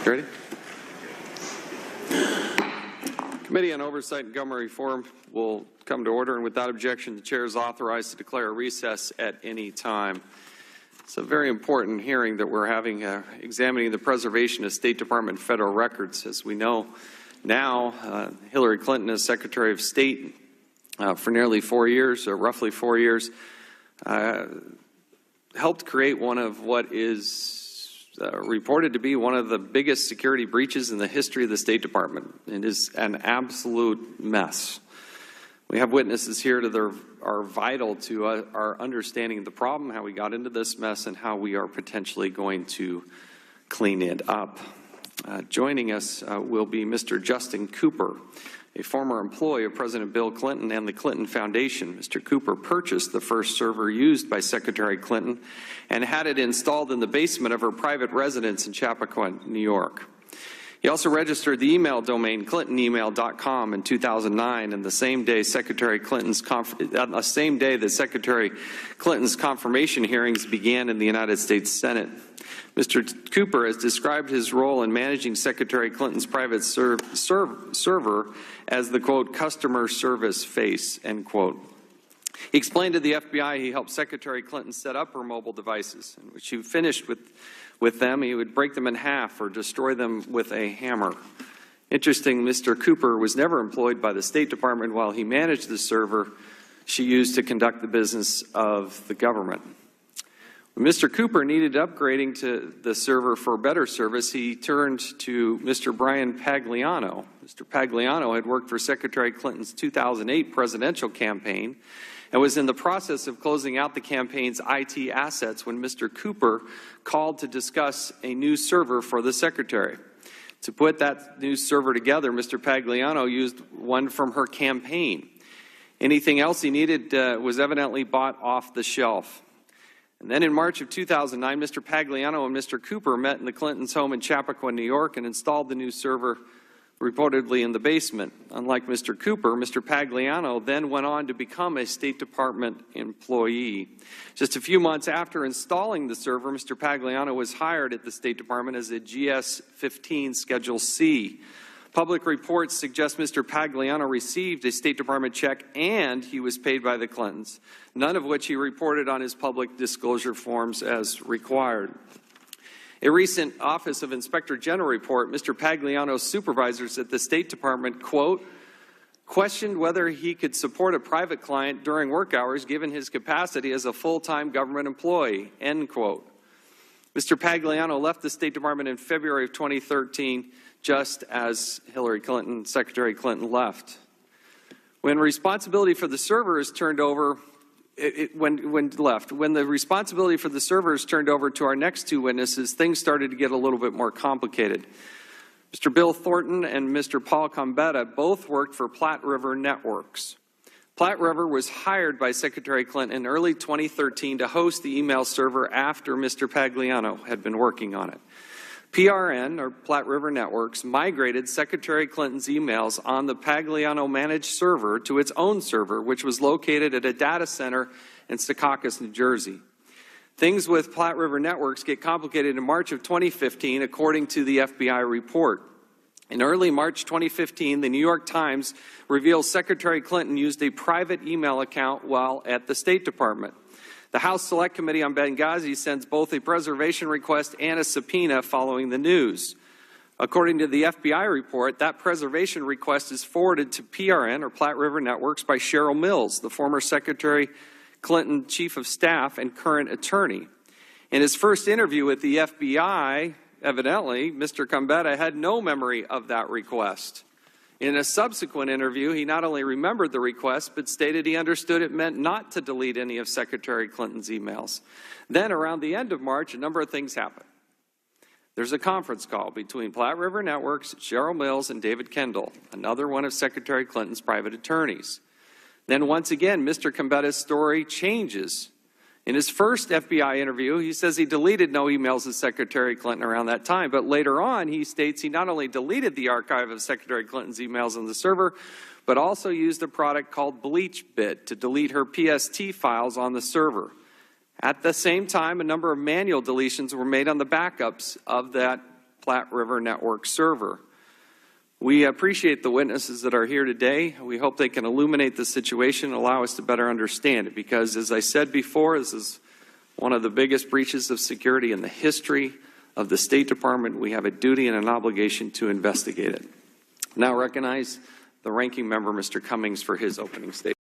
Ready? Committee on Oversight and Government Reform will come to order, and without objection, the Chair is authorized to declare a recess at any time. It's a very important hearing that we're having, examining the preservation of State Department federal records. As we know now, Hillary Clinton, as Secretary of State for nearly 4 years, or roughly 4 years, helped create one of what is reported to be one of the biggest security breaches in the history of the State Department. It is an absolute mess. We have witnesses here that are vital to our understanding of the problem, how we got into this mess, and how we are potentially going to clean it up. Joining us will be Mr. Justin Cooper, a former employee of President Bill Clinton and the Clinton Foundation. Mr. Cooper purchased the first server used by Secretary Clinton and had it installed in the basement of her private residence in Chappaqua, New York. He also registered the email domain clintonemail.com in 2009, and the same day Secretary Clinton's confirmation hearings began in the United States Senate. Mr. Cooper has described his role in managing Secretary Clinton's private server as the, quote, customer service face, end quote. He explained to the FBI he helped Secretary Clinton set up her mobile devices, and when she finished with them, he would break them in half or destroy them with a hammer. Interesting, Mr. Cooper was never employed by the State Department while he managed the server she used to conduct the business of the government. When Mr. Cooper needed upgrading to the server for better service, he turned to Mr. Brian Pagliano. Mr. Pagliano had worked for Secretary Clinton's 2008 presidential campaign and was in the process of closing out the campaign's IT assets when Mr. Cooper called to discuss a new server for the Secretary. To put that new server together, Mr. Pagliano used one from her campaign. Anything else he needed was evidently bought off the shelf. And then in March of 2009, Mr. Pagliano and Mr. Cooper met in the Clintons' home in Chappaqua, New York, and installed the new server reportedly in the basement. Unlike Mr. Cooper, Mr. Pagliano then went on to become a State Department employee. Just a few months after installing the server, Mr. Pagliano was hired at the State Department as a GS-15 Schedule C. Public reports suggest Mr. Pagliano received a State Department check and he was paid by the Clintons, none of which he reported on his public disclosure forms as required. A recent Office of Inspector General report, Mr. Pagliano's supervisors at the State Department, quote, questioned whether he could support a private client during work hours given his capacity as a full-time government employee, end quote. Mr. Pagliano left the State Department in February of 2013, just as Secretary Clinton left. When responsibility for the server is turned over, when the responsibility for the server is turned over to our next two witnesses, things started to get a little bit more complicated. Mr. Bill Thornton and Mr. Paul Combetta both worked for Platte River Networks. Platte River was hired by Secretary Clinton in early 2013 to host the email server after Mr. Pagliano had been working on it. PRN, or Platte River Networks, migrated Secretary Clinton's emails on the Pagliano-managed server to its own server, which was located at a data center in Secaucus, New Jersey. Things with Platte River Networks get complicated in March of 2015, according to the FBI report. In early March 2015, the New York Times reveals Secretary Clinton used a private email account while at the State Department. The House Select Committee on Benghazi sends both a preservation request and a subpoena following the news. According to the FBI report, that preservation request is forwarded to PRN, or Platte River Networks, by Cheryl Mills, the former Secretary Clinton Chief of Staff and current attorney. In his first interview with the FBI, evidently, Mr. Combetta had no memory of that request. In a subsequent interview, he not only remembered the request, but stated he understood it meant not to delete any of Secretary Clinton's emails. Then, around the end of March, a number of things happened. There's a conference call between Platte River Networks, Cheryl Mills, and David Kendall, another one of Secretary Clinton's private attorneys. Then, once again, Mr. Combetta's story changes. In his first FBI interview, he says he deleted no emails of Secretary Clinton around that time, but later on he states he not only deleted the archive of Secretary Clinton's emails on the server, but also used a product called BleachBit to delete her PST files on the server. At the same time, a number of manual deletions were made on the backups of that Platte River Network server. We appreciate the witnesses that are here today. We hope they can illuminate the situation and allow us to better understand it, because as I said before, this is one of the biggest breaches of security in the history of the State Department. We have a duty and an obligation to investigate it. Now recognize the ranking member, Mr. Cummings, for his opening statement.